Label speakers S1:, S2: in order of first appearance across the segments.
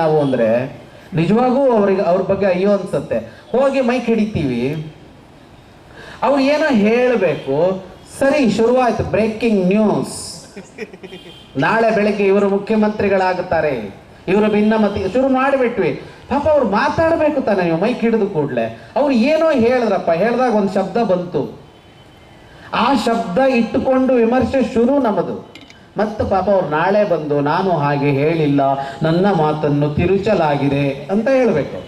S1: ನಾವು ಅಂದರೆ ನಿಜವಾಗೂ ಅವ್ರ ಬಗ್ಗೆ ಅಯ್ಯೋ ಅನ್ಸುತ್ತೆ. ಹೋಗಿ ಮೈಕ್ ಹಿಡಿತೀವಿ, ಅವ್ರು ಏನೋ ಹೇಳಬೇಕು, ಸರಿ ಶುರುವಾಯ್ತು ಬ್ರೇಕಿಂಗ್ ನ್ಯೂಸ್, ನಾಳೆ ಬೆಳಗ್ಗೆ ಇವರು ಮುಖ್ಯಮಂತ್ರಿಗಳಾಗುತ್ತಾರೆ, ಇವರು ಭಿನ್ನಮತಿ, ಶುರು ಮಾಡಿಬಿಟ್ವಿ. ಪಾಪ ಅವ್ರು ಮಾತಾಡಬೇಕು ತಾನೆ, ನೀವು ಮೈಕ್ ಹಿಡಿದು ಕೂಡಲೇ ಅವ್ರು ಏನೋ ಹೇಳಿದ್ರಪ್ಪ, ಹೇಳಿದಾಗ ಒಂದು ಶಬ್ದ ಬಂತು, ಆ ಶಬ್ದ ಇಟ್ಟುಕೊಂಡು ವಿಮರ್ಶೆ ಶುರು ನಮ್ಮದು. ಮತ್ತು ಪಾಪ ಅವ್ರು ನಾಳೆ ಬಂದು ನಾನು ಹಾಗೆ ಹೇಳಿಲ್ಲ, ನನ್ನ ಮಾತನ್ನು ತಿರುಚಲಾಗಿದೆ ಅಂತ ಹೇಳಬೇಕು.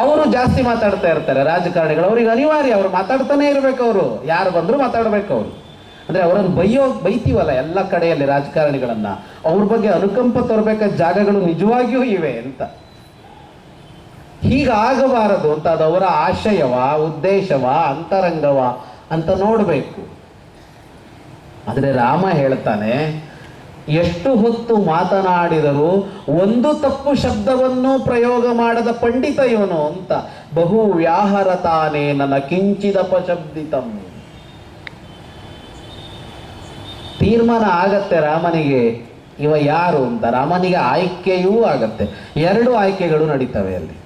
S1: ಅವರು ಜಾಸ್ತಿ ಮಾತಾಡ್ತಾ ಇರ್ತಾರೆ ರಾಜಕಾರಣಿಗಳು, ಅವ್ರಿಗೆ ಅನಿವಾರ್ಯ, ಅವ್ರು ಮಾತಾಡ್ತಾನೆ ಇರಬೇಕು, ಅವರು ಯಾರು ಬಂದರೂ ಮಾತಾಡಬೇಕು. ಅವರು ಅಂದರೆ ಅವರನ್ನು ಬೈತೀವಲ್ಲ ಎಲ್ಲ ಕಡೆಯಲ್ಲಿ ರಾಜಕಾರಣಿಗಳನ್ನ, ಅವ್ರ ಬಗ್ಗೆ ಅನುಕಂಪ ತೋರ್ಬೇಕಾದ ಜಾಗಗಳು ನಿಜವಾಗಿಯೂ ಇವೆ ಅಂತ. ಹೀಗಾಗಬಾರದು ಅಂತ, ಅದು ಅವರ ಆಶಯವ, ಉದ್ದೇಶವ, ಅಂತರಂಗವ ಅಂತ ನೋಡಬೇಕು. ಆದರೆ ರಾಮ ಹೇಳ್ತಾನೆ, ಎಷ್ಟು ಹೊತ್ತು ಮಾತನಾಡಿದರೂ ಒಂದು ತಪ್ಪು ಶಬ್ದವನ್ನು ಪ್ರಯೋಗ ಮಾಡದ ಪಂಡಿತ ಇವನು ಅಂತ. ಬಹು ವ್ಯಾಹರತಾನೇ ನನ್ನ ಕಿಂಚಿದಪಶಬ್ದಿತಂ. ತೀರ್ಮಾನ ಆಗತ್ತೆ ರಾಮನಿಗೆ ಇವ ಯಾರು ಅಂತ. ರಾಮನಿಗೆ ಆಯ್ಕೆಯೂ ಆಗತ್ತೆ. ಎರಡು ಆಯ್ಕೆಗಳು ನಡೀತವೆ ಅಲ್ಲಿ.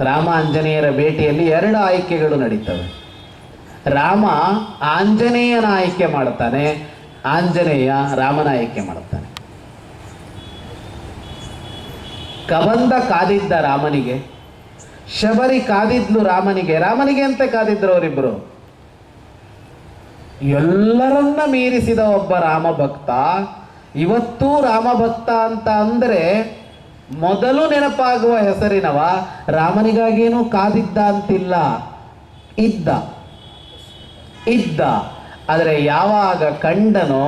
S1: ರಾಮ ಆಂಜನೇಯರ ಭೇಟಿಯಲ್ಲಿ ಎರಡು ಆಯ್ಕೆಗಳು ನಡೀತವೆ. ರಾಮ ಆಂಜನೇಯನ ಆಯ್ಕೆ ಮಾಡ್ತಾನೆ, ಆಂಜನೇಯ ರಾಮನ ಆಯ್ಕೆ ಮಾಡ್ತಾನೆ. ಕಬಂದ ಕಾದಿದ್ದ ರಾಮನಿಗೆ, ಶಬರಿ ಕಾದಿದ್ಲು ರಾಮನಿಗೆ. ರಾಮನಿಗೆ ಅಂತ ಕಾದಿದ್ರು ಅವರಿಬ್ಬರು. ಎಲ್ಲರನ್ನ ಮೀರಿಸಿದ ಒಬ್ಬ ರಾಮ ಭಕ್ತ. ಇವತ್ತೂ ರಾಮ ಭಕ್ತ ಅಂತ ಅಂದರೆ ಮೊದಲು ನೆನಪಾಗುವ ಹೆಸರಿನವ ರಾಮನಿಗಾಗೇನೂ ಕಾದಿದ್ದ ಅಂತಿಲ್ಲ, ಇದ್ದ. ಆದರೆ ಯಾವಾಗ ಕಂಡನೋ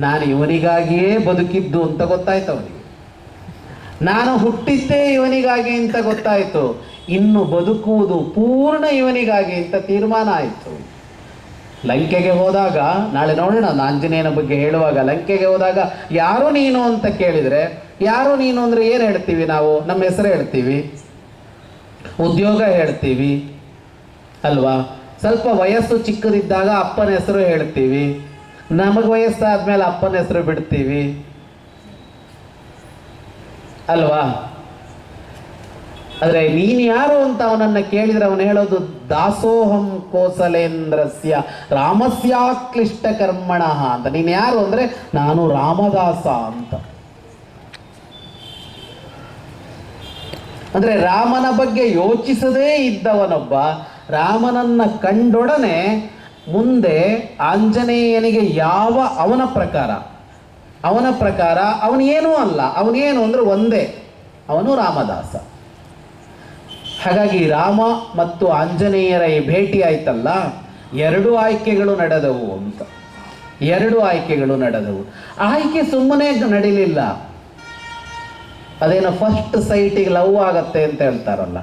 S1: ನಾನು ಇವನಿಗಾಗಿಯೇ ಬದುಕಿದ್ದು ಅಂತ ಗೊತ್ತಾಯ್ತು ಅವನಿಗೆ. ನಾನು ಹುಟ್ಟಿದ್ದೇ ಇವನಿಗಾಗಿ ಅಂತ ಗೊತ್ತಾಯಿತು. ಇನ್ನು ಬದುಕುವುದು ಪೂರ್ಣ ಇವನಿಗಾಗಿ ಅಂತ ತೀರ್ಮಾನ ಆಯಿತು. ಲಂಕೆಗೆ ಹೋದಾಗ, ನಾಳೆ ನೋಡೋಣ ಆಂಜನೇಯನ ಬಗ್ಗೆ ಹೇಳುವಾಗ, ಲಂಕೆಗೆ ಹೋದಾಗ ಯಾರು ನೀನು ಅಂತ ಕೇಳಿದರೆ, ಯಾರು ನೀನು ಅಂದರೆ ಏನು ಹೇಳ್ತೀವಿ ನಾವು? ನಮ್ಮ ಹೆಸರು ಹೇಳ್ತೀವಿ, ಉದ್ಯೋಗ ಹೇಳ್ತೀವಿ ಅಲ್ವಾ? ಸ್ವಲ್ಪ ವಯಸ್ಸು ಚಿಕ್ಕದಿದ್ದಾಗ ಅಪ್ಪನ ಹೆಸರು ಹೇಳ್ತೀವಿ, ನಮಗೆ ವಯಸ್ಸಾದ್ಮೇಲೆ ಅಪ್ಪನ ಹೆಸರು ಬಿಡ್ತೀವಿ ಅಲ್ವಾ? ಆದರೆ ನೀನು ಯಾರು ಅಂತ ಅವನನ್ನು ಕೇಳಿದರೆ ಅವನು ಹೇಳೋದು ದಾಸೋಹಂ ಕೋಸಲೇಂದ್ರಸ್ಯ ರಾಮಸ್ಯಾಕ್ಲಿಷ್ಟ ಕರ್ಮಣ ಅಂತ. ನೀನು ಯಾರು ಅಂದರೆ ನಾನು ರಾಮದಾಸ ಅಂತ. ಅಂದರೆ ರಾಮನ ಬಗ್ಗೆ ಯೋಚಿಸದೇ ಇದ್ದವನೊಬ್ಬ ರಾಮನನ್ನ ಕಂಡೊಡನೆ ಮುಂದೆ ಆಂಜನೇಯನಿಗೆ ಅವನ ಪ್ರಕಾರ ಅವನೇನೂ ಅಲ್ಲ, ಅವನೇನು ಅಂದರೆ ಒಂದೇ, ಅವನು ರಾಮದಾಸ. ಹಾಗಾಗಿ ರಾಮ ಮತ್ತು ಆಂಜನೇಯರ ಈ ಭೇಟಿ ಆಯ್ತಲ್ಲ, ಎರಡು ಆಯ್ಕೆಗಳು ನಡೆದವು ಅಂತ. ಆಯ್ಕೆ ಸುಮ್ಮನೆ ನಡೀಲಿಲ್ಲ. ಅದೇನೋ ಫಸ್ಟ್ ಸೈಟಿಗೆ ಲವ್ ಆಗತ್ತೆ ಅಂತ ಹೇಳ್ತಾರಲ್ಲ,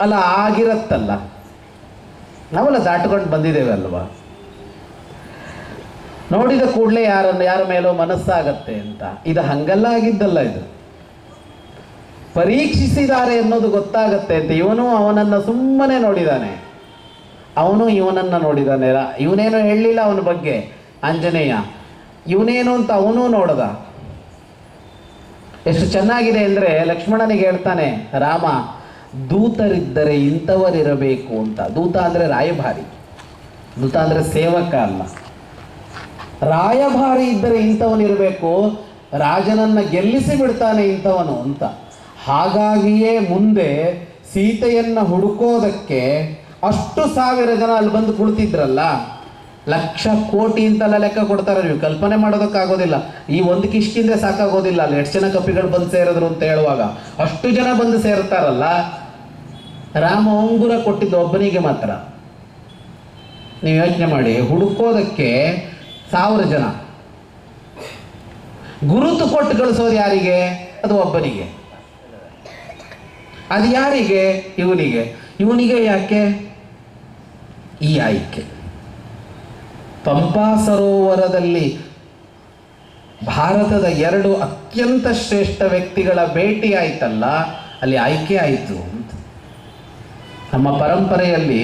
S1: ಅಲ್ಲ ಆಗಿರತ್ತಲ್ಲ, ನಾವೆಲ್ಲ ದಾಟ್ಕೊಂಡು ಬಂದಿದ್ದೇವೆ ಅಲ್ವಾ? ನೋಡಿದ ಕೂಡಲೇ ಯಾರ ಮೇಲೋ ಮನಸ್ಸಾಗತ್ತೆ ಅಂತ. ಇದು ಹಂಗಲ್ಲ ಆಗಿದ್ದಲ್ಲ, ಇದು ಪರೀಕ್ಷಿಸಿದ್ದಾರೆ ಅನ್ನೋದು ಗೊತ್ತಾಗತ್ತೆ ಅಂತ. ಇವನು ಅವನನ್ನು ಸುಮ್ಮನೆ ನೋಡಿದಾನೆ, ಅವನು ಇವನನ್ನು ನೋಡಿದಾನೆ. ಇವನೇನು ಹೇಳಲಿಲ್ಲ ಅವನ ಬಗ್ಗೆ ಆಂಜನೇಯ, ಇವನೇನು ಅಂತ ಅವನು ನೋಡ್ದ. ಎಷ್ಟು ಚೆನ್ನಾಗಿದೆ ಅಂದರೆ ಲಕ್ಷ್ಮಣನಿಗೆ ಹೇಳ್ತಾನೆ ರಾಮ, ದೂತರಿದ್ದರೆ ಇಂಥವರಿರಬೇಕು ಅಂತ. ದೂತ ಅಂದರೆ ರಾಯಭಾರಿ, ದೂತ ಅಂದರೆ ಸೇವಕ ಅಲ್ಲ. ರಾಯಭಾರಿ ಇದ್ದರೆ ಇಂಥವನಿರಬೇಕು, ರಾಜನನ್ನ ಗೆಲ್ಲಿಸಿ ಬಿಡ್ತಾನೆ ಇಂಥವನು ಅಂತ. ಹಾಗಾಗಿಯೇ ಮುಂದೆ ಸೀತೆಯನ್ನು ಹುಡುಕೋದಕ್ಕೆ ಅಷ್ಟು ಸಾವಿರ ಜನ ಅಲ್ಲಿ ಬಂದು ಕುಳಿತಿದ್ರಲ್ಲ, ಲಕ್ಷ ಕೋಟಿ ಅಂತೆಲ್ಲ ಲೆಕ್ಕ ಕೊಡ್ತಾರೆ. ನೀವು ಕಲ್ಪನೆ ಮಾಡೋದಕ್ಕಾಗೋದಿಲ್ಲ. ಈ ಒಂದು ಕಿಷ್ಕಿಂದ್ರೆ ಸಾಕಾಗೋದಿಲ್ಲ, ಅಲ್ಲಿ ಎಷ್ಟು ಜನ ಕಪಿಗಳು ಬಂದು ಸೇರಿದ್ರು ಅಂತ ಹೇಳುವಾಗ ಅಷ್ಟು ಜನ ಬಂದು ಸೇರ್ತಾರಲ್ಲ. ರಾಮ ಉಂಗುರ ಕೊಟ್ಟಿದ್ದು ಒಬ್ಬನಿಗೆ ಮಾತ್ರ. ನೀವು ಯೋಚನೆ ಮಾಡಿ, ಹುಡುಕೋದಕ್ಕೆ 1000 ಜನ, ಗುರುತು ಕೊಟ್ಟು ಕಳಿಸೋದು ಯಾರಿಗೆ? ಅದು ಒಬ್ಬನಿಗೆ. ಅದು ಯಾರಿಗೆ? ಇವನಿಗೆ ಯಾಕೆ ಈ ಆಯ್ಕೆ? ಪಂಪಾ ಸರೋವರದಲ್ಲಿ ಭಾರತದ 2 ಅತ್ಯಂತ ಶ್ರೇಷ್ಠ ವ್ಯಕ್ತಿಗಳ ಭೇಟಿ ಆಯ್ತಲ್ಲ, ಅಲ್ಲಿ ಆಯ್ಕೆ ಆಯಿತು ಅಂತ. ನಮ್ಮ ಪರಂಪರೆಯಲ್ಲಿ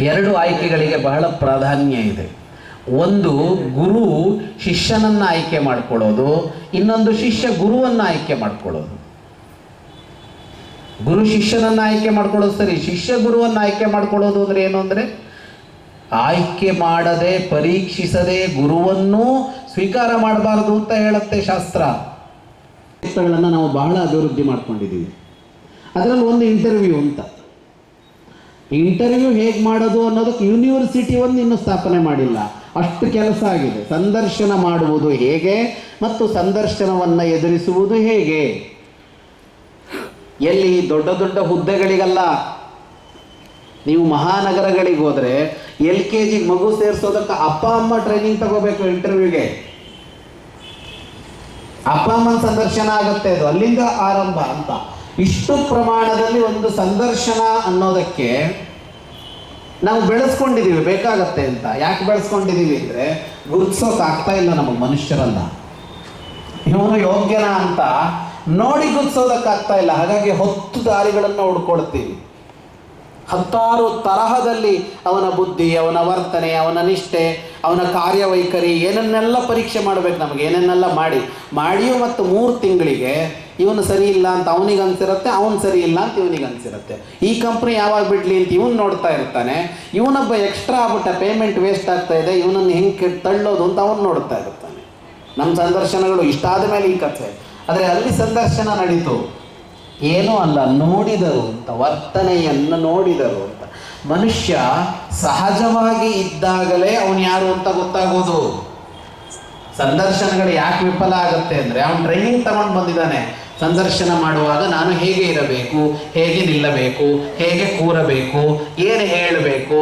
S1: ಎರಡು ಆಯ್ಕೆಗಳಿಗೆ ಬಹಳ ಪ್ರಾಧಾನ್ಯ ಇದೆ. ಒಂದು ಗುರು ಶಿಷ್ಯನನ್ನು ಆಯ್ಕೆ ಮಾಡ್ಕೊಳ್ಳೋದು, ಇನ್ನೊಂದು ಶಿಷ್ಯ ಗುರುವನ್ನು ಆಯ್ಕೆ ಮಾಡ್ಕೊಳ್ಳೋದು. ಗುರು ಶಿಷ್ಯನನ್ನು ಆಯ್ಕೆ ಮಾಡ್ಕೊಳ್ಳೋದು ಸರಿ, ಶಿಷ್ಯ ಗುರುವನ್ನು ಆಯ್ಕೆ ಮಾಡ್ಕೊಳ್ಳೋದು ಅಂದರೆ ಏನು ಅಂದರೆ ಆಯ್ಕೆ ಮಾಡದೆ ಪರೀಕ್ಷಿಸದೆ ಗುರುವನ್ನೂ ಸ್ವೀಕಾರ ಮಾಡಬಾರದು ಅಂತ ಹೇಳುತ್ತೆ ಶಾಸ್ತ್ರ. ನಾವು ಬಹಳ ಅಭಿವೃದ್ಧಿ ಮಾಡ್ಕೊಂಡಿದ್ದೀವಿ. ಅದರಲ್ಲಿ ಒಂದು ಇಂಟರ್ವ್ಯೂ ಅಂತ, ಇಂಟರ್ವ್ಯೂ ಹೇಗೆ ಮಾಡೋದು ಅನ್ನೋದಕ್ಕೆ ಯೂನಿವರ್ಸಿಟಿ ಒಂದು ಇನ್ನೂ ಸ್ಥಾಪನೆ ಮಾಡಿಲ್ಲ, ಅಷ್ಟು ಕೆಲಸ ಆಗಿದೆ. ಸಂದರ್ಶನ ಮಾಡುವುದು ಹೇಗೆ ಮತ್ತು ಸಂದರ್ಶನವನ್ನು ಎದುರಿಸುವುದು ಹೇಗೆ. ಎಲ್ಲಿ ದೊಡ್ಡ ದೊಡ್ಡ ಹುದ್ದೆಗಳಿಗಲ್ಲ, ನೀವು ಮಹಾನಗರಗಳಿಗೆ ಹೋದರೆ LKG ಮಗು ಸೇರಿಸೋದಕ್ಕೆ ಅಪ್ಪ ಅಮ್ಮ ಟ್ರೈನಿಂಗ್ ತಗೋಬೇಕು. ಇಂಟರ್ವ್ಯೂಗೆ ಅಪ್ಪ ಅಮ್ಮನ ಸಂದರ್ಶನ ಆಗುತ್ತೆ, ಅದು ಅಲ್ಲಿಂದ ಆರಂಭ ಅಂತ. ಇಷ್ಟು ಪ್ರಮಾಣದಲ್ಲಿ ಒಂದು ಸಂದರ್ಶನ ಅನ್ನೋದಕ್ಕೆ ನಾವು ಬೆಳೆಸ್ಕೊಂಡಿದ್ದೀವಿ, ಬೇಕಾಗತ್ತೆ ಅಂತ. ಯಾಕೆ ಬೆಳೆಸ್ಕೊಂಡಿದ್ದೀವಿ ಅಂದರೆ ಗುರುತಿಸೋಕೆ ಆಗ್ತಾ ಇಲ್ಲ ನಮಗೆ ಮನುಷ್ಯರಲ್ಲ, ಇವನು ಯೋಗ್ಯನ ಅಂತ ನೋಡಿ ಗುರುತಿಸೋದಕ್ಕಾಗ್ತಾ ಇಲ್ಲ. ಹಾಗಾಗಿ 10 ದಾರಿಗಳನ್ನು ಹುಡ್ಕೊಳ್ತೀವಿ. 10 ತರಹದಲ್ಲಿ ಅವನ ಬುದ್ಧಿ, ಅವನ ವರ್ತನೆ, ಅವನ ನಿಷ್ಠೆ, ಅವನ ಕಾರ್ಯವೈಖರಿ ಏನನ್ನೆಲ್ಲ ಪರೀಕ್ಷೆ ಮಾಡಬೇಕು ನಮಗೆ. ಏನನ್ನೆಲ್ಲ ಮಾಡಿಯೂ ಮತ್ತು 3 ತಿಂಗಳಿಗೆ ಇವನು ಸರಿ ಇಲ್ಲ ಅಂತ ಅವನಿಗೆ ಅನ್ಸಿರುತ್ತೆ, ಅವನು ಸರಿ ಇಲ್ಲ ಅಂತ ಇವನಿಗೆ ಅನ್ಸಿರುತ್ತೆ. ಈ ಕಂಪ್ನಿ ಯಾವಾಗ ಬಿಡ್ಲಿ ಅಂತ ಇವನು ನೋಡ್ತಾ ಇರ್ತಾನೆ, ಇವನೊಬ್ಬ ಎಕ್ಸ್ಟ್ರಾ ಆಗ್ಬಿಟ್ಟ, ಪೇಮೆಂಟ್ ವೇಸ್ಟ್ ಆಗ್ತಾ ಇದೆ, ಇವನನ್ನು ಹೆಂಗೆ ತಳ್ಳೋದು ಅಂತ ಅವನು ನೋಡ್ತಾ ಇರ್ತಾನೆ. ನಮ್ಮ ಸಂದರ್ಶನಗಳು ಇಷ್ಟಾದ ಮೇಲೆ ಈ ಕಥೆ. ಆದರೆ ಅಲ್ಲಿ ಸಂದರ್ಶನ ನಡೀತು, ಏನೂ ಅಲ್ಲ, ನೋಡಿದರು ಅಂತ, ವರ್ತನೆಯನ್ನು ನೋಡಿದರು ಅಂತ. ಮನುಷ್ಯ ಸಹಜವಾಗಿ ಇದ್ದಾಗಲೇ ಅವನು ಯಾರು ಅಂತ ಗೊತ್ತಾಗೋದು. ಸಂದರ್ಶನಗಳು ಯಾಕೆ ವಿಫಲ ಆಗುತ್ತೆ ಅಂದರೆ ಅವನು ಟ್ರೈನಿಂಗ್ ತಗೊಂಡು ಬಂದಿದ್ದಾನೆ. ಸಂದರ್ಶನ ಮಾಡುವಾಗ ನಾನು ಹೇಗೆ ಇರಬೇಕು, ಹೇಗೆ ನಿಲ್ಲಬೇಕು, ಹೇಗೆ ಕೂರಬೇಕು, ಏನು ಹೇಳಬೇಕು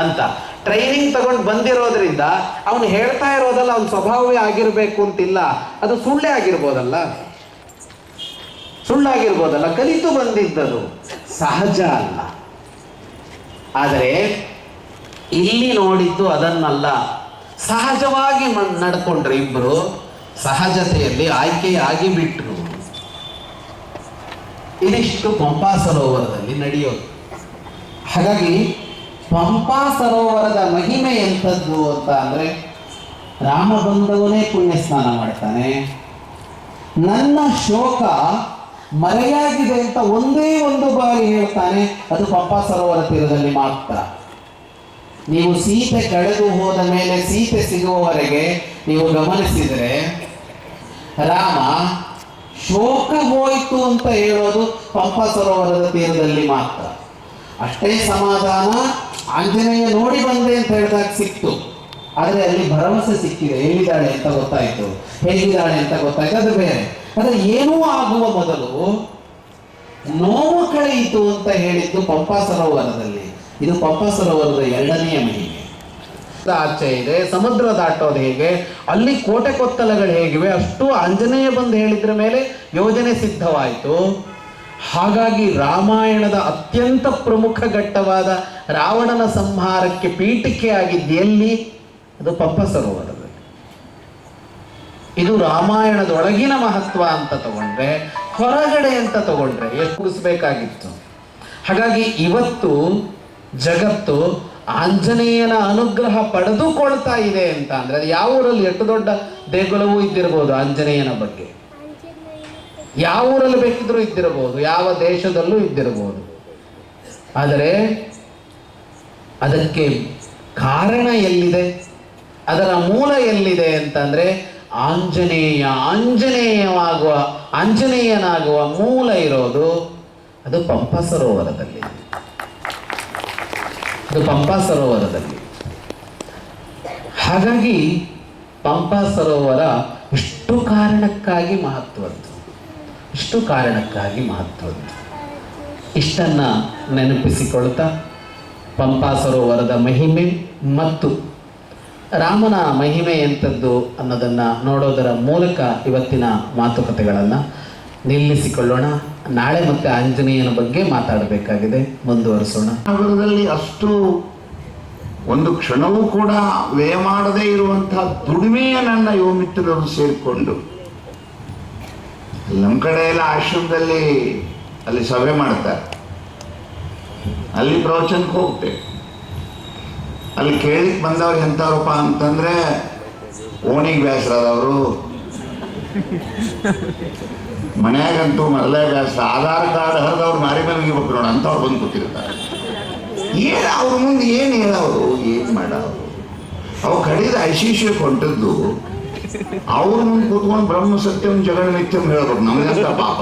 S1: ಅಂತ ಟ್ರೈನಿಂಗ್ ತಗೊಂಡು ಬಂದಿರೋದ್ರಿಂದ ಅವನು ಹೇಳ್ತಾ ಇರೋದಲ್ಲ ಅವನ ಸ್ವಭಾವವೇ ಆಗಿರಬೇಕು ಅಂತಿಲ್ಲ. ಅದು ಸುಳ್ಳೇ ಆಗಿರ್ಬೋದಲ್ಲ, ಸುಳ್ಳಾಗಿರ್ಬೋದಲ್ಲ, ಕಲಿತು ಬಂದಿದ್ದದು, ಸಹಜ ಅಲ್ಲ. ಆದರೆ ಇಲ್ಲಿ ನೋಡಿದ್ದು ಅದನ್ನಲ್ಲ, ಸಹಜವಾಗಿ ನಡ್ಕೊಂಡ್ರೆ ಇಬ್ಬರು ಸಹಜತೆಯಲ್ಲಿ ಆಯ್ಕೆಯಾಗಿ ಬಿಟ್ರು. ಇದಿಷ್ಟು ಪಂಪಾ ಸರೋವರದಲ್ಲಿ ನಡೆಯೋದು. ಹಾಗಾಗಿ ಪಂಪಾ ಸರೋವರದ ಮಹಿಮೆ ಎಂಥದ್ದು ಅಂತ ಅಂದರೆ ರಾಮ ಬಂದವನೇ ಪುಣ್ಯ ಸ್ನಾನ ಮಾಡ್ತಾನೆ. ನನ್ನ ಶೋಕ ಮರೆಯಾಗಿದೆ ಅಂತ ಒಂದೇ ಒಂದು ಬಾರಿ ಹೇಳ್ತಾನೆ, ಅದು ಪಂಪಾ ಸರೋವರ ತೀರದಲ್ಲಿ ಮಾತ್ರ. ನೀವು ಸೀತೆ ಕಳೆದು ಹೋದ ಮೇಲೆ ಸೀತೆ ಸಿಗುವವರೆಗೆ ನೀವು ಗಮನಿಸಿದರೆ ರಾಮ ಶೋಕ ಹೋಯಿತು ಅಂತ ಹೇಳೋದು ಪಂಪಾ ಸರೋವರದ ತೀರದಲ್ಲಿ ಮಾತ್ರ. ಅಷ್ಟೇ ಸಮಾಧಾನ ಆಂಜನೇಯ ನೋಡಿ ಬಂದೆ ಅಂತ ಹೇಳಿದಾಗ ಸಿಕ್ತು. ಆದರೆ ಅಲ್ಲಿ ಭರವಸೆ ಸಿಕ್ಕಿದೆ, ಹೇಳಿದ್ದಾಳೆ ಅಂತ ಗೊತ್ತಾಯ್ತು, ಹೇಗಿದ್ದಾಳೆ ಅಂತ ಗೊತ್ತಾಯ್ತು, ಅದು ಬೇರೆ. ಆದರೆ ಏನೂ ಆಗುವ ಮೊದಲು ನೋವು ಕಳೆಯಿತು ಅಂತ ಹೇಳಿದ್ದು ಪಂಪಾ ಸರೋವರದಲ್ಲಿ. ಇದು ಪಂಪಾ ಸರೋವರದ 2ನೆಯ ಮಹಿಮೆ. ಆಚೆ ಇದೆ, ಸಮುದ್ರ ದಾಟೋದು ಹೇಗೆ, ಅಲ್ಲಿ ಕೋಟೆ ಕೊತ್ತಲಗಳು ಹೇಗಿವೆ, ಅಷ್ಟು ಆಂಜನೇಯ ಬಂದು ಹೇಳಿದ್ರ ಮೇಲೆ ಯೋಜನೆ ಸಿದ್ಧವಾಯಿತು. ಹಾಗಾಗಿ ರಾಮಾಯಣದ ಅತ್ಯಂತ ಪ್ರಮುಖ ಘಟ್ಟವಾದ ರಾವಣನ ಸಂಹಾರಕ್ಕೆ ಪೀಠಿಕೆ ಆಗಿದ್ದು ಎಲ್ಲಿ? ಅದು ಪಂಪಾ ಸರೋವರದಲ್ಲಿ. ಇದು ರಾಮಾಯಣದೊಳಗಿನ ಮಹತ್ವ ಅಂತ ತಗೊಂಡ್ರೆ, ಹೊರಗಡೆ ಅಂತ ತಗೊಂಡ್ರೆ ಎಷ್ಟು ಮುಗಿಸ್ಬೇಕಾಗಿತ್ತು. ಹಾಗಾಗಿ ಇವತ್ತು ಜಗತ್ತು ಆಂಜನೇಯನ ಅನುಗ್ರಹ ಪಡೆದುಕೊಳ್ತಾ ಇದೆ ಅಂತ ಅಂದ್ರೆ ಅದು ಯಾವ ಊರಲ್ಲಿ ಎಷ್ಟು ದೊಡ್ಡ ದೇಗುಲವೂ ಇದ್ದಿರಬಹುದು, ಆಂಜನೇಯನ ಬಗ್ಗೆ ಯಾವ ಊರಲ್ಲಿ ಬೇಕಿದ್ರೂ ಇದ್ದಿರಬಹುದು, ಯಾವ ದೇಶದಲ್ಲೂ ಇದ್ದಿರಬಹುದು. ಆದರೆ ಅದಕ್ಕೆ ಕಾರಣ ಎಲ್ಲಿದೆ, ಅದರ ಮೂಲ ಎಲ್ಲಿದೆ ಅಂತಂದ್ರೆ ಆಂಜನೇಯನಾಗುವ ಮೂಲ ಇರೋದು ಅದು ಪಂಪಾ ಸರೋವರದಲ್ಲಿ. ಅದು ಪಂಪಾ ಸರೋವರದಲ್ಲಿ. ಹಾಗಾಗಿ ಪಂಪಾ ಸರೋವರ ಇಷ್ಟು ಕಾರಣಕ್ಕಾಗಿ ಮಹತ್ವದ್ದು, ಇಷ್ಟನ್ನು ನೆನಪಿಸಿಕೊಳ್ತಾ ಪಂಪಾ ಸರೋವರದ ಮಹಿಮೆ ಮತ್ತು ರಾಮನ ಮಹಿಮೆ ಎಂಥದ್ದು ಅನ್ನೋದನ್ನು ನೋಡೋದರ ಮೂಲಕ ಇವತ್ತಿನ ಮಾತುಕತೆಗಳನ್ನು ನಿಲ್ಲಿಸಿಕೊಳ್ಳೋಣ. ನಾಳೆ ಮತ್ತೆ ಆಂಜನೇಯನ ಬಗ್ಗೆ ಮಾತಾಡಬೇಕಾಗಿದೆ, ಮುಂದುವರಿಸೋಣ.
S2: ನಗರದಲ್ಲಿ ಅಷ್ಟು ಒಂದು ಕ್ಷಣವೂ ಕೂಡ ವ್ಯಯ ಮಾಡದೇ ಇರುವಂತಹ ದುಡಿಮೆಯ ನನ್ನ ಯುವ ಮಿತ್ರರು ಸೇರಿಕೊಂಡು ನಮ್ಮ ಕಡೆ ಎಲ್ಲ ಆಶ್ರಮದಲ್ಲಿ ಅಲ್ಲಿ ಸಭೆ ಮಾಡ್ತಾರೆ, ಅಲ್ಲಿ ಪ್ರವಚನಕ್ಕೆ ಹೋಗ್ತೇವೆ. ಅಲ್ಲಿ ಕೇಳಿಕ್ ಬಂದವ್ರು ಎಂಥವ್ರಪ್ಪ ಅಂತಂದ್ರೆ ಓಣಿಗೆ ಬೇಸರದವರು, ಮನ್ಯಾಗಂತೂ ಮೊದಲೇ ಬೇಸರ, ಆಧಾರ್ ಕಾರ್ಡ್ ಹರಿದವ್ರು ಮಾರಿ ಮೇಲೆ ಮುಗಿಬೇಕು ನೋಡ ಅಂತವ್ರು ಬಂದು ಕೂತಿರ್ತಾರೆ. ಏನು ಅವ್ರ ಮುಂದೆ ಏನು ಹೇಳೋರು, ಏನು ಮಾಡೋರು? ಅವು ಕಡಿದ ಐಶಿಷ್ಯಕ್ಕೆ ಹೊಂಟದ್ದು ಅವ್ರ ಮುಂದೆ ಕೂತ್ಕೊಂಡು ಬ್ರಹ್ಮ ಸತ್ಯಂ ಜಗನ್ ನಿತ್ಯಂ ಹೇಳ್ಬೇಕು, ನಮಗಂತ ಪಾಪ.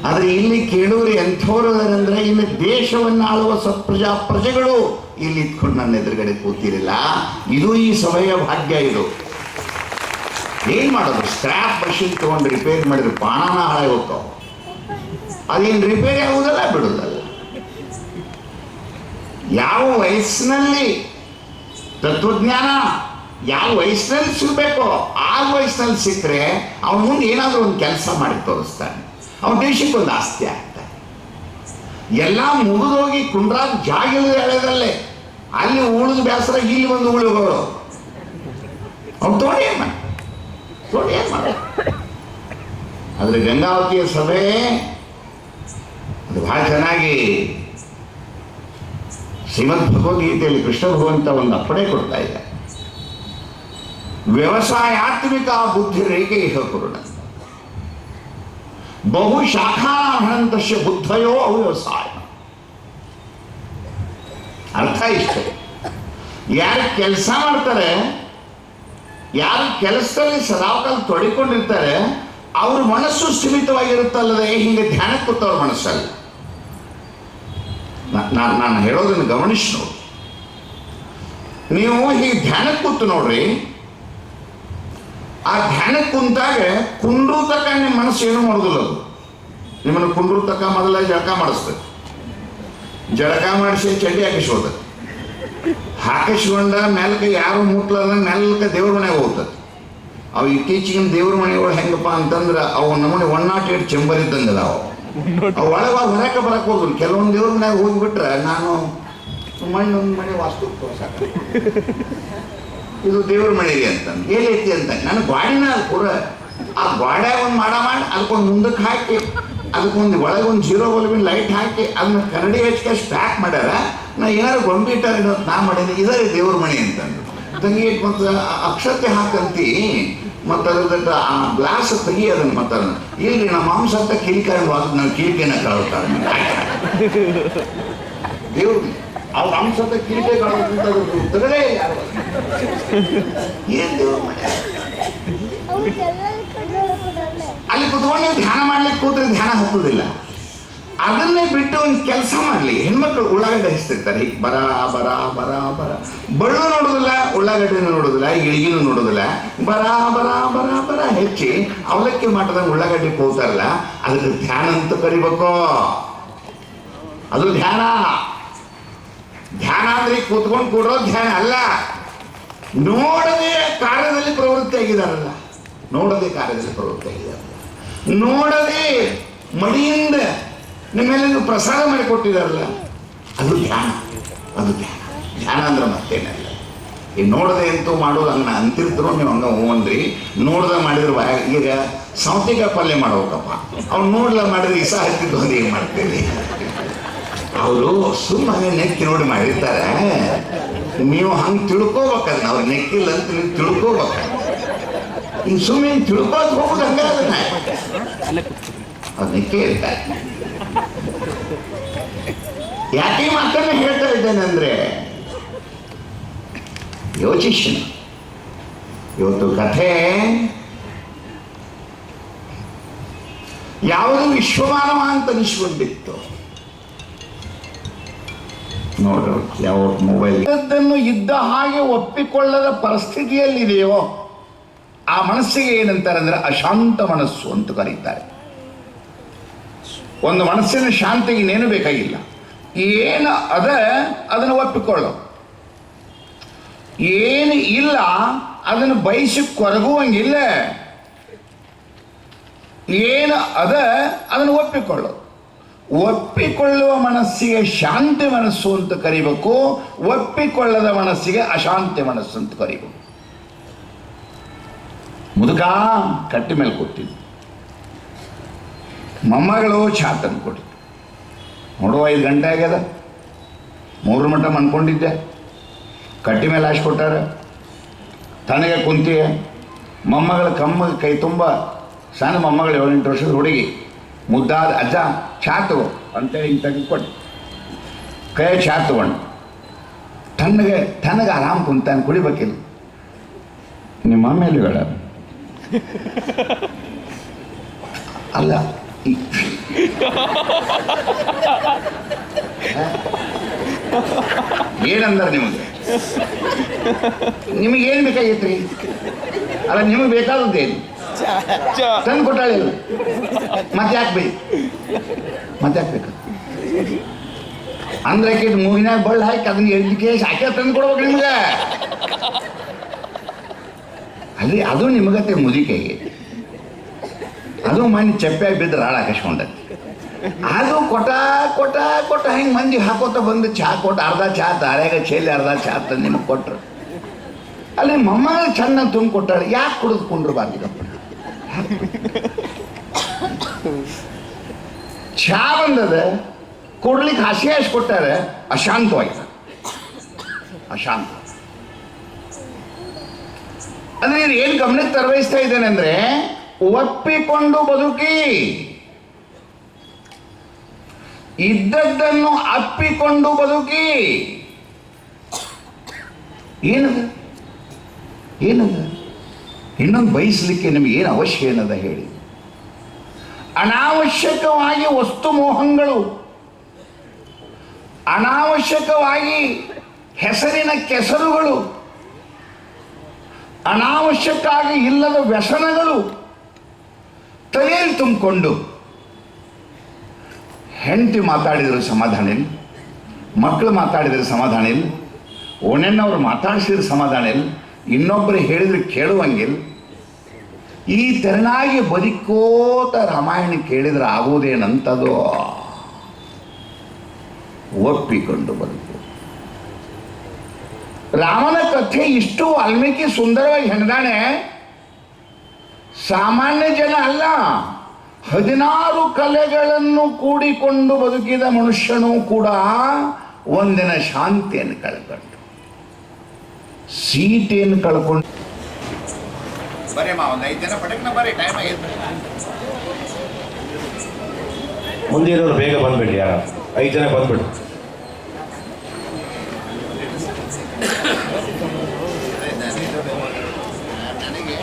S2: ಆದ್ರೆ ಇಲ್ಲಿ ಕೇಳೋರು ಎಂಥವ್ರು ಅಂದ್ರೆ ಇಲ್ಲಿ ದೇಶವನ್ನು ಆಳುವ ಪ್ರಜೆಗಳು ಇಲ್ಲಿ ಇಟ್ಕೊಂಡು ನನ್ನ ಎದುರುಗಡೆ ಕೂತಿರಲಿಲ್ಲ. ಇದು ಈ ಸಭೆಯ ಭಾಗ್ಯ. ಇದು ಏನ್ ಮಾಡೋದು? ಸ್ಕ್ರಾಪ್ ಮಷಿನ್ ತಗೊಂಡು ರಿಪೇರಿ ಮಾಡಿದ್ರೆ ಪ್ರಾಣನ ಹಾಳಾಗಿ ಹೋಗ್ತಾವ. ಅದೇನು ರಿಪೇರಿ ಆಗುವುದಲ್ಲ, ಬಿಡುವುದಲ್ಲ. ಯಾವ ವಯಸ್ಸಿನಲ್ಲಿ ತತ್ವಜ್ಞಾನ ಯಾವ ವಯಸ್ಸಿನಲ್ಲಿ ಸಿಗಬೇಕೋ ಆ ವಯಸ್ಸಿನಲ್ಲಿ ಸಿಕ್ಕರೆ ಅವನ ಮುಂದೆ ಏನಾದರೂ ಒಂದು ಕೆಲಸ ಮಾಡಿ ತೋರಿಸ್ತಾನೆ, ಅವನ ದೇಶಕ್ಕೆ ಒಂದು ಆಸ್ತಿ ಆಗ್ತಾನೆ. ಎಲ್ಲ ಮುಗಿದೋಗಿ ಕುಂಡ್ರಾಗ ಜಾಗ ಇಲ್ಲದೆ ಎಳೆದಲ್ಲೇ ಅಲ್ಲಿ ಉಳಿದ ಬೇಸರ ಇಲ್ಲಿ ಒಂದು ಉಳಿಗೋರು ಅವ್ನು ತೋಡಿ ಏನ್ ಮಾಡ. ಆದ್ರೆ ಗಂಗಾವತಿಯ ಸಭೆ ಅದು ಬಹಳ ಚೆನ್ನಾಗಿ ಶ್ರೀಮದ್ ಭಗವದ್ಗೀತೆಯಲ್ಲಿ ಕೃಷ್ಣ ಭಗವಂತ ಒಂದು ಅಪ್ಪಣೆ ಕೊಡ್ತಾ ಇದೆ. ವ್ಯವಸಾಯಾತ್ಮಿಕ ಬುದ್ಧಿ ರೇಖೆ ಇಹ ಕುರುಣ ಬಹು ಶಾಖಾಹಂತಶ್ಯ ಬುದ್ಧಯೋ ಅವ್ಯವಸಾಯ. ಅರ್ಥ ಇಷ್ಟೇ, ಯಾರು ಕೆಲಸ ಮಾಡ್ತಾರೆ, ಯಾರು ಕೆಲಸದಲ್ಲಿ ಸದಾಕಾಲ ತೊಡಿಕೊಂಡಿರ್ತಾರೆ, ಅವ್ರ ಮನಸ್ಸು ಸ್ಥಿಮಿತವಾಗಿರುತ್ತಲ್ಲದೆ ಹೀಗೆ ಧ್ಯಾನಕ್ಕೆ ಕೂತವ್ರ ಮನಸ್ಸಲ್ಲಿ. ನಾನು ಹೇಳೋದನ್ನು ಗಮನಿಸಿ ನೋಡಿ. ನೀವು ಹೀಗೆ ಧ್ಯಾನಕ್ಕೆ ಕೂತು ನೋಡ್ರಿ, ಆ ಧ್ಯಾನಕ್ಕೆ ಕುಂತಾಗ ಕುಂಡ್ರು ತಕ್ಕ ನಿಮ್ಮ ಮನಸ್ಸು ಏನೂ ಮಾಡೋದಿಲ್ಲ. ಅದು ನಿಮ್ಮನ್ನು ಕುಂಡ್ರು ತಕ್ಕ ಮೊದಲ ಜಳಕ ಮಾಡಿಸ್ತದೆ, ಜಳಕ ಮಾಡಿಸಿ ಚಡ್ಡಿ ಹಾಕಿಸ್ಕೋತದೆ, ಹಾಕಿಸ್ಕೊಂಡ ಮೆಲ್ಕ ಯಾರು ಮುಟ್ಲದ ಮೆಲ್ಕ ದೇವ್ರ ಮನೆಗೆ ಹೋಗ್ತದೆ. ಅವು ಇತ್ತೀಚಿನ ದೇವ್ರ ಮನೆಗಳು ಹೆಂಗಪ್ಪ ಅಂತಂದ್ರೆ ಅವು ನಮ್ಮನೆ 108 ಚೆಂಬರ್ ಇದ್ದಂಗೆ ಅದಾವ. ಅವು ಒಳಗೆ ಹೊರಕ್ಕೆ ಬರಕ್ಕೆ ಹೋದ್ರು. ಕೆಲವೊಂದು ದೇವ್ರ ಮನೆಗೆ ಹೋಗಿಬಿಟ್ರೆ ನಾನು ಸುಮ್ಮನೆ ಒಂದು ಮನೆ ವಾಸ್ತು ತೋರ್ಸಾಕ ಇದು ದೇವ್ರ ಮನೆಗೆ ಅಂತಂದು ಏನೈತಿ ಅಂತ ನನ್ನ ಗಾಡಿನ ಅಲ್ಲಿ ಪೂರ ಆ ಗಾಡ್ಯಾಗ ಒಂದು ಮಾಡಿ ಅದಕ್ಕೊಂದು ಮುಂದಕ್ಕೆ ಹಾಕಿ ಅದಕ್ಕೊಂದು ಒಳಗೆ ಒಂದು 0 ಬಲ್ಬಿನ ಲೈಟ್ ಹಾಕಿ ಅದನ್ನ ಕನ್ನಡಿ ಹಚ್ಕಷ್ಟು ಪ್ಯಾಕ್ ಮಾಡ್ಯಾರ. ನಾ ಏನಾರು ಗೊಂಬೆ ಇಟ್ಟಾರ ನಾ ಮಾಡೀನಿ, ಇದರೇ ದೇವ್ರ ಮನೆ ಅಂತಂದು ತಂಗಿ ಮತ್ತು ಅಕ್ಷತೆ ಹಾಕಂತಿ ಮತ್ತು ಅದ್ರದ್ದು ಆ ಗ್ಲಾಸ್ ತೆಗಿ ಅದನ್ನು ಮತ್ತು ಅದನ್ನು ಇಲ್ರಿ ನಮ್ಮ ಮಾಂಸ ಅಂತ ಕಿರಿಕಾಯಿ ನಾವು ಕಿರಿಕೆನ ಕಾಳುತ್ತಾರೆ ದೇವ್ರ ಅವ್ರ ಅಂಶದ ಕಿರಿಕೆ ಕಾಣುವಂಥದ್ದು ತಗಲೇ ಯಾರು ಏನ್ ದೇವ್ರ ಮನೆ. ಅಲ್ಲಿ ಕುತ್ಕೊಂಡು ಧ್ಯಾನ ಮಾಡ್ಲಿಕ್ಕೆ ಕೂತ್ರೆ ಧ್ಯಾನ ಹತ್ತುದಿಲ್ಲ. ಅದನ್ನೇ ಬಿಟ್ಟು ಒಂದು ಕೆಲಸ ಮಾಡಲಿ. ಹೆಣ್ಮಕ್ಳು ಉಳ್ಳಾಗಡ್ಡೆ ಹಚ್ತಿರ್ತಾರೆ, ಹೀಗೆ ಬರ ಬರ ಬರ ಬರ ಬಳ್ಳು ನೋಡೋದಿಲ್ಲ, ಉಳ್ಳಾಗಡ್ಡೆನೂ ನೋಡೋದಿಲ್ಲ, ಇಳಿಗಿನೂ ನೋಡೋದಿಲ್ಲ, ಬರ ಬರ ಬರ ಬರ ಹೆಚ್ಚಿ ಅವಲಕ್ಕಿ ಮಾಟದಂಗೆ ಉಳ್ಳಾಗಡ್ಡೆ ಹೋಗ್ತಾರಲ್ಲ, ಅದಕ್ಕೆ ಧ್ಯಾನ ಅಂತ ಕರಿಬೇಕು. ಅದು ಧ್ಯಾನ. ಧ್ಯಾನ ಅಂದ್ರೆ ಕೂತ್ಕೊಂಡು ಕೂಡೋ ಧ್ಯಾನ ಅಲ್ಲ. ನೋಡದೆ ಕಾರ್ಯದಲ್ಲಿ ಪ್ರವೃತ್ತಿ ಆಗಿದಾರಲ್ಲ, ನೋಡದೆ ಕಾರ್ಯದಲ್ಲಿ ಪ್ರವೃತ್ತಿ ಆಗಿದಾರಲ್ಲ, ನೋಡದೆ ಮಡಿಯಿಂದ ನಿಮ್ಮೆಲ್ಲ ಪ್ರಸಾದ ಮಾಡಿಕೊಟ್ಟಿದಾರಲ್ಲ, ಅದು ಧ್ಯಾನ. ಅದು ಧ್ಯಾನ. ಧ್ಯಾನ ಅಂದ್ರೆ ಮತ್ತೇನಲ್ಲ. ಈ ನೋಡದೆ ಅಂತೂ ಮಾಡೋದು ಹಂಗ ಅಂತಿರ್ತರೋ ನೀವು ಹಂಗ ಹೂವಂದ್ರಿ. ನೋಡ್ದ ಮಾಡಿದ್ರೆ ಈಗ ಸೌತಿಕಾಯಿ ಪಲ್ಯ ಮಾಡ್ಬೇಕಪ್ಪ, ಅವ್ನು ನೋಡ್ಲ ಮಾಡಿದ್ರೆ ಇಸ ಹತ್ತಿದ್ದು ಒಂದು ಏನು ಮಾಡ್ತೀವಿ. ಅವರು ಸುಮ್ಮನೆ ನೆಕ್ಕಿ ನೋಡಿ ಮಾಡಿರ್ತಾರೆ. ನೀವು ಹಂಗೆ ತಿಳ್ಕೋಬೇಕದನ್ನ, ಅವ್ರು ನೆಕ್ಕಿಲ್ಲ ಅಂತ ನೀವು ತಿಳ್ಕೋಬೇಕು. ಹಿಂಗೆ ಸುಮ್ಮನೆ ತಿಳ್ಕೋದು ಹೋಗೋದು ಹಂಗ ಅದನ್ನ ಅವ್ರು ನೆಕ್ಕೇ ಇರ್ತಾರೆ. ಯಾಕೆ ಮಾತನ್ನ ಹೇಳ್ತಾ ಇದ್ದೇನೆ ಅಂದ್ರೆ ಯೋಚಿಸೋಣ. ಇವತ್ತು ಕಥೆ ಯಾವುದು ವಿಶ್ವಮಾನವ ಅಂತ ಅನಿಸ್ಕೊಂಡಿತ್ತು ನೋಡ್ರಿ. ಯಾವ ಮೊಬೈಲ್ ಇದನ್ನು ಇದ್ದ ಹಾಗೆ ಒಪ್ಪಿಕೊಳ್ಳದ ಪರಿಸ್ಥಿತಿಯಲ್ಲಿದೆಯೋ ಆ ಮನಸ್ಸಿಗೆ ಏನಂತಾರೆ ಅಂದ್ರೆ ಅಶಾಂತ ಮನಸ್ಸು ಅಂತ ಕರೀತಾರೆ. ಒಂದು ಮನಸ್ಸಿನ ಶಾಂತಿಗೆ ಇನ್ನೇನು ಬೇಕಾಗಿಲ್ಲ. ಏನು ಅದ ಅದನ್ನು ಒಪ್ಪಿಕೊಳ್ಳೋ, ಏನು ಇಲ್ಲ ಅದನ್ನು ಬಯಸಿ ಕೊರಗುವಂಗಿಲ್ಲ. ಏನು ಅದ ಅದನ್ನು ಒಪ್ಪಿಕೊಳ್ಳೋ. ಒಪ್ಪಿಕೊಳ್ಳುವ ಮನಸ್ಸಿಗೆ ಶಾಂತಿ ಮನಸ್ಸು ಅಂತ ಕರಿಬೇಕು, ಒಪ್ಪಿಕೊಳ್ಳದ ಮನಸ್ಸಿಗೆ ಅಶಾಂತಿ ಮನಸ್ಸು ಅಂತ ಕರಿಬೇಕು. ಮುದುಕ ಕಟ್ಟಿ ಮೇಲೆ ಕೊಟ್ಟಿದ್ದು, ಮೊಮ್ಮಗಳು ಚಾ ತಂದು ಕೊಟ್ಟಿದ್ದು. ನೋಡುವ 5 ಗಂಟೆ ಆಗ್ಯದ, ಮೂರು ಮಠ ಮನ್ಕೊಂಡಿದ್ದೆ, ಕಟ್ಟಿ ಮೇಲೆ ಹಾಕಿ ಕೊಟ್ಟಾರ. ತನಗೆ ಕುಂತಿ ಮೊಮ್ಮಗಳ ಕಮ್ಮಗೆ ಕೈ ತುಂಬ ಸಣ್ಣ ಮೊಮ್ಮಗಳು 7-8 ವರ್ಷದ ಹುಡುಗಿ ಮುದ್ದಾದ ಅಜ್ಜ ಚಾ ತಗೋ ಅಂತೇಳಿ ಹಿಂಗೆ ತೆಗೆದುಕೊಟ್ಟು ಕೈ ಚಾ ತಗೊಂಡು ತನಗೆ ಆರಾಮ್ ಕುಂತಾನೆ, ಕುಡಿಬೇಕಿಲ್ಲ. ನಿಮ್ಮ ಆಮೇಲೆಗಳ ಅಲ್ಲ ಏನಂದ್ರೆ ನಿಮಗೇನು ಬೇಕಾಗಿತ್ರಿ? ಅಲ್ಲ ನಿಮಗೆ ಬೇಕಾದದ್ದೇನು ತಂದು ಕೊಟ್ಟಾಳಿಲ್ಲ, ಮತ್ತೆ ಯಾಕೆ ಬೇಕು? ಮತ್ತೆ ಯಾಕೆ ಬೇಕು ಅಂದ್ರೆ ಮೂಗಿನಾಗ ಬಳ್ಳಿ ಹಾಕಿ ಅದನ್ನ ಎಡ್ಲಿಕ್ಕೆ ಸಾಕೆ ತಂದು ಕೊಡ್ಬೇಕು ನಿಮ್ಗೆ. ಅಲ್ಲಿ ಅದು ನಿಮಗತ್ತೆ ಮುದಿಕೆಗೆ, ಅದು ಮನೆ ಚಪ್ಪಾಗಿ ಬಿದ್ದು ರಾಳ ಹಾಕಿಸ್ಕೊಂಡೈತಿ. ಅದು ಕೊಟ್ಟ ಹೆಂಗೆ ಮಂದಿ ಹಾಕೋತ ಬಂದು ಚಹಾ ಕೊಟ್ಟು ಅರ್ಧ ಚಹಾ ತಾರ್ಯಾಗ ಚೇಲಿ ಅರ್ಧ ಚಹಾ ತಂದು ನಿಮಗೆ ಕೊಟ್ರು. ಅಲ್ಲಿ ಮೊಮ್ಮಗಳು ಚೆನ್ನಾಗಿ ತುಂಬ ಕೊಟ್ಟಾಳೆ, ಯಾಕೆ ಕುಡಿದುಕೊಂಡಿರ್ಬಾರ್ದಪ್ಪ? ಚಹಾ ಬಂದದ ಕೊಡ್ಲಿಕ್ಕೆ ಹಸಿ ಕೊಟ್ಟಾರೆ, ಅಶಾಂತವಾಗಿ ಅಶಾಂತ. ಅಂದ್ರೆ ನೀನು ಏನು ಗಮನಕ್ಕೆ ತರವಹಿಸ್ತಾ ಇದ್ದೇನೆ ಅಂದ್ರೆ ಒಪ್ಪಿಕೊಂಡು ಬದುಕಿ, ಇದ್ದದ್ದನ್ನು ಅಪ್ಪಿಕೊಂಡು ಬದುಕಿ. ಏನದ ಇನ್ನೊಂದು ಬಯಸಲಿಕ್ಕೆ ನಿಮ್ಗೆ ಏನು ಅವಶ್ಯ ಏನದ ಹೇಳಿ? ಅನಾವಶ್ಯಕವಾಗಿ ವಸ್ತು ಮೋಹಗಳು, ಅನಾವಶ್ಯಕವಾಗಿ ಹೆಸರಿನ ಕೆಸರುಗಳು, ಅನಾವಶ್ಯಕವಾಗಿ ಇಲ್ಲದ ವ್ಯಸನಗಳು ತಲೆಯಲ್ಲಿ ತುಂಬಿಕೊಂಡು ಹೆಂಡತಿ ಮಾತಾಡಿದ್ರು ಸಮಾಧಾನ ಇಲ್ಲ, ಮಕ್ಕಳು ಮಾತಾಡಿದ್ರೆ ಸಮಾಧಾನ ಇಲ್ಲ, ಓಣೆಣ್ಣವ್ರು ಮಾತಾಡಿಸಿದ್ರೆ ಸಮಾಧಾನ ಇಲ್ಲ, ಇನ್ನೊಬ್ಬರು ಹೇಳಿದ್ರೆ ಕೇಳುವಂಗಿಲ್ಲ. ಈ ತೆರನಾಗಿ ಬದುಕೋತ ರಾಮಾಯಣ ಕೇಳಿದ್ರೆ ಆಗುವುದೇನಂತದೋ ಒಪ್ಪಿಕೊಂಡು ಬದುಕು. ರಾಮನ ಕಥೆ ಇಷ್ಟು ವಾಲ್ಮೀಕಿ ಸುಂದರವಾಗಿ ಹೆಣದಾಣೆ. ಸಾಮಾನ್ಯ ಜನ ಅಲ್ಲ, 16 ಕಲೆಗಳನ್ನು ಕೂಡಿಕೊಂಡು ಬದುಕಿದ ಮನುಷ್ಯನೂ ಕೂಡ ಒಂದಿನ ಶಾಂತಿಯನ್ನು ಕಳ್ಕೊಂಡು, ಸೀಟೆಯನ್ನು ಕಳ್ಕೊಂಡು.
S3: ಮುಂದಿರೋರು ಬೇಗ ಬಂದ್ಬಿಡಿ, ಯಾರು 5 ಜನ ಬಂದ್ಬಿಡು.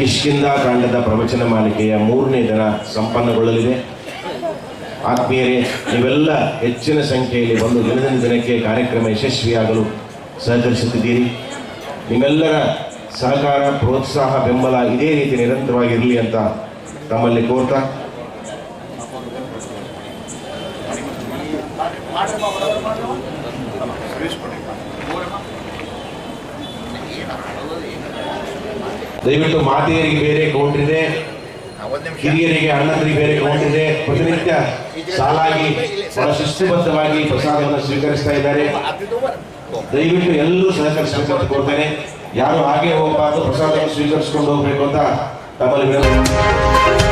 S3: ಕಿಷ್ಕಿಂಧ ಕಾಂಡದ ಪ್ರವಚನ ಮಾಲಿಕೆಯ 3ನೇ ದಿನ ಸಂಪನ್ನಗೊಳ್ಳಲಿದೆ. ಆತ್ಮೀಯರೇ, ನೀವೆಲ್ಲ ಹೆಚ್ಚಿನ ಸಂಖ್ಯೆಯಲ್ಲಿ ಬಂದು ದಿನದಿಂದ ದಿನಕ್ಕೆ ಕಾರ್ಯಕ್ರಮ ಯಶಸ್ವಿಯಾಗಲು ಸಹಕರಿಸುತ್ತಿದ್ದೀರಿ. ನಿಮ್ಮೆಲ್ಲರ ಸಹಕಾರ, ಪ್ರೋತ್ಸಾಹ, ಬೆಂಬಲ ಇದೇ ರೀತಿ ನಿರಂತರವಾಗಿರಲಿ ಅಂತ ತಮ್ಮಲ್ಲಿ ಕೋರ್ತಾ ದಯವಿಟ್ಟು ಮಾತೆಯರಿಗೆ ಬೇರೆ ಕೌಂಟರ್ ಇದೆ, ಹಿರಿಯರಿಗೆ ಅಣ್ಣಂದರಿಗೆ ಬೇರೆ ಕೌಂಟರ್ ಇದೆ. ಪ್ರತಿನಿತ್ಯ ಸಾಲಾಗಿ ಬಹಳ ಶಿಸ್ತುಬದ್ಧವಾಗಿ ಪ್ರಸಾದವನ್ನು ಸ್ವೀಕರಿಸ್ತಾ ಇದ್ದಾರೆ. ದಯವಿಟ್ಟು ಎಲ್ಲರೂ ಸಹಕರಿಸಬೇಕಂತ ಕೋರ್ತೇನೆ. ಯಾರು ಹಾಗೆ ಹೋಗಬಾರ್ದು, ಪ್ರಸಾದವನ್ನು ಸ್ವೀಕರಿಸಿಕೊಂಡು ಹೋಗಬೇಕು ಅಂತ ತಮ್ಮಲ್ಲಿ ವಿನಂತಿ.